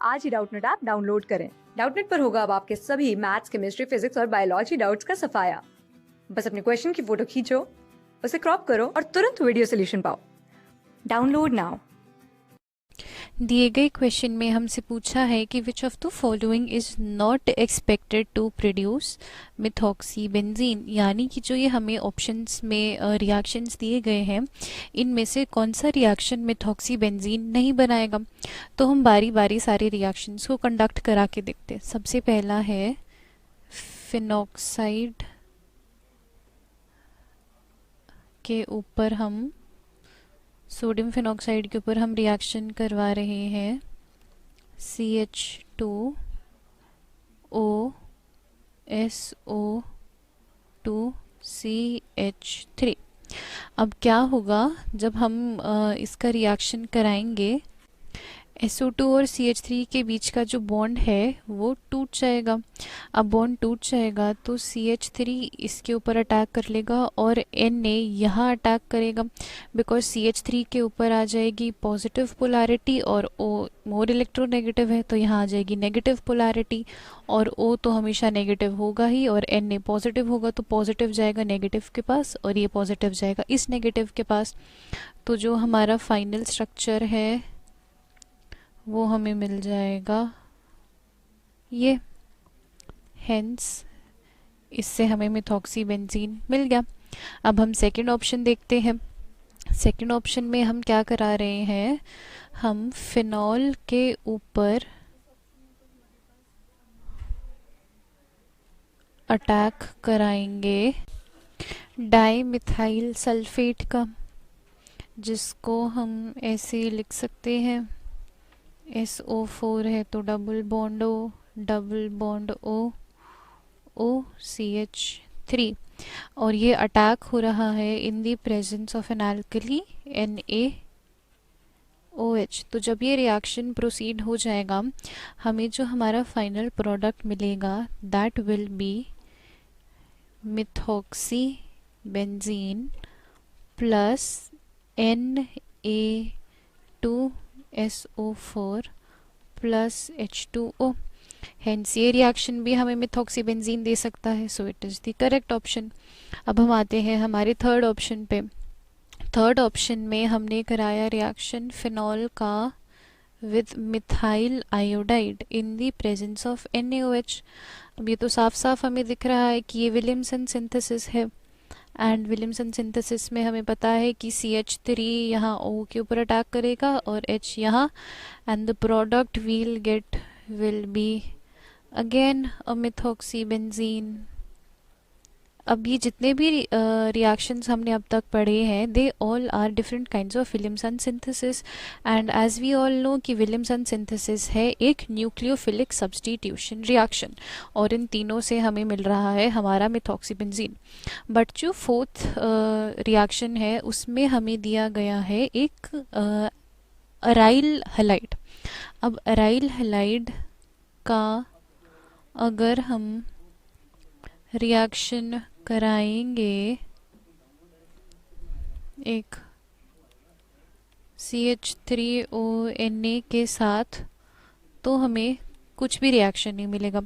आज ही Doubtnut app download करें। Doubtnut पर होगा अब आपके सभी मैथ्स, केमिस्ट्री, फिजिक्स और बायोलॉजी डाउट्स का सफाया। बस अपने क्वेश्चन की फोटो खींचो, उसे क्रॉप करो और तुरंत वीडियो सोल्यूशन पाओ। Download now. दिए गए क्वेश्चन में हमसे पूछा है कि which of the following is not expected to produce methoxy benzene, यानी कि जो ये हमें ऑप्शंस में रिएक्शंस दिए गए हैं इनमें से कौन सा रिएक्शन मिथॉक्सी बेंजीन नहीं बनाएगा। तो हम बारी बारी सारे रिएक्शंस को कंडक्ट करा के देखते हैं। सबसे पहला है फिनॉक्साइड के ऊपर हम सोडियम फिनॉक्साइड के ऊपर हम रिएक्शन करवा रहे हैं CH2OSO2CH3। अब क्या होगा जब हम इसका रिएक्शन कराएंगे, SO2 और CH3 के बीच का जो बॉन्ड है वो टूट जाएगा। अब बॉन्ड टूट जाएगा तो CH3 इसके ऊपर अटैक कर लेगा और Na यहाँ अटैक करेगा, बिकॉज CH3 के ऊपर आ जाएगी पॉजिटिव पोलैरिटी और O मोर इलेक्ट्रोनेगेटिव है तो यहाँ आ जाएगी नेगेटिव पोलैरिटी, और O तो हमेशा नेगेटिव होगा ही, और Na पॉजिटिव होगा तो पॉजिटिव जाएगा नेगेटिव के पास और ये पॉजिटिव जाएगा इस नेगेटिव के पास। तो जो हमारा फाइनल स्ट्रक्चर है वो हमें मिल जाएगा ये। हेंस इससे हमें मिथॉक्सी बेंजीन मिल गया। अब हम सेकंड ऑप्शन देखते हैं। सेकंड ऑप्शन में हम क्या करा रहे हैं, हम फिनॉल के ऊपर अटैक कराएंगे डाई मिथाइल सल्फेट का, जिसको हम ऐसे लिख सकते हैं SO4 है तो डबल बॉन्ड O OCH3, और ये अटैक हो रहा है in the presence of an alkali NaOH। तो जब ये रिएक्शन प्रोसीड हो जाएगा हमें जो हमारा फाइनल प्रोडक्ट मिलेगा that will be methoxy benzene plus Na2SO4 plus H2O। Hence ये रिएक्शन भी हमें मिथॉक्सी बेंजीन दे सकता है, so it is the correct option. अब हम आते हैं हमारे थर्ड ऑप्शन पे। थर्ड ऑप्शन में हमने कराया रिएक्शन फिनॉल का with methyl iodide in the presence of NaOH। अब ये तो साफ साफ हमें दिख रहा है कि ये विलियमसन सिंथेसिस है, एंड विलियमसन सिंथेसिस में हमें पता है कि CH3 यहाँ O के ऊपर अटैक करेगा और H यहाँ, and the product will get will be again a methoxy benzene. अब ये जितने भी रिएक्शंस हमने अब तक पढ़े हैं they all are different kinds of Williamson synthesis, and as we all know कि विलियमसन सिंथेसिस है एक न्यूक्लियोफिलिक सब्स्टिट्यूशन रिएक्शन, और इन तीनों से हमें मिल रहा है हमारा मिथॉक्सी बेंजीन। बट जो फोर्थ रिएक्शन है उसमें हमें दिया गया है एक अराइल हैलाइड। अब अराइल हैलाइड का अगर हम रिएक्शन कराएंगे एक CH3ONa के साथ तो हमें कुछ भी रिएक्शन नहीं मिलेगा,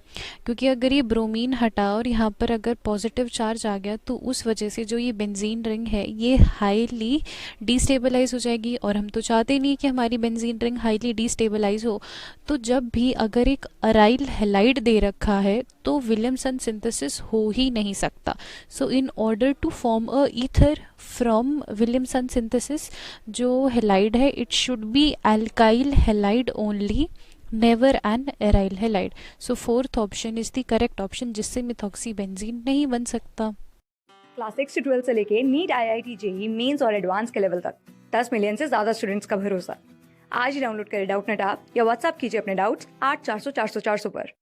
क्योंकि अगर ये ब्रोमीन हटा और यहाँ पर अगर पॉजिटिव चार्ज आ गया तो उस वजह से जो ये बेंजीन रिंग है ये हाईली डिस्टेबलाइज हो जाएगी, और हम तो चाहते नहीं कि हमारी बेंजीन रिंग हाईली डिस्टेबलाइज हो। तो जब भी अगर एक अराइल हैलाइड दे रखा है तो विलियमसन सिंथेसिस हो ही नहीं सकता। So in order to form a ether from Williamson synthesis, जो हैलाइड है it should be alkyl halide only, never an aryl halide. So fourth option is the correct option, जिससे मिथॉक्सी बेंजीन नहीं बन सकता। क्लास 6 से 12 से लेके NEET, IIT, JEE mains और एडवांस के लेवल तक 10 मिलियन से ज्यादा स्टूडेंट्स का भरोसा। आज ही डाउनलोड करें डाउटनेट ऐप या व्हाट्सएप कीजिए अपने डाउट्स 8400 400 400 पर।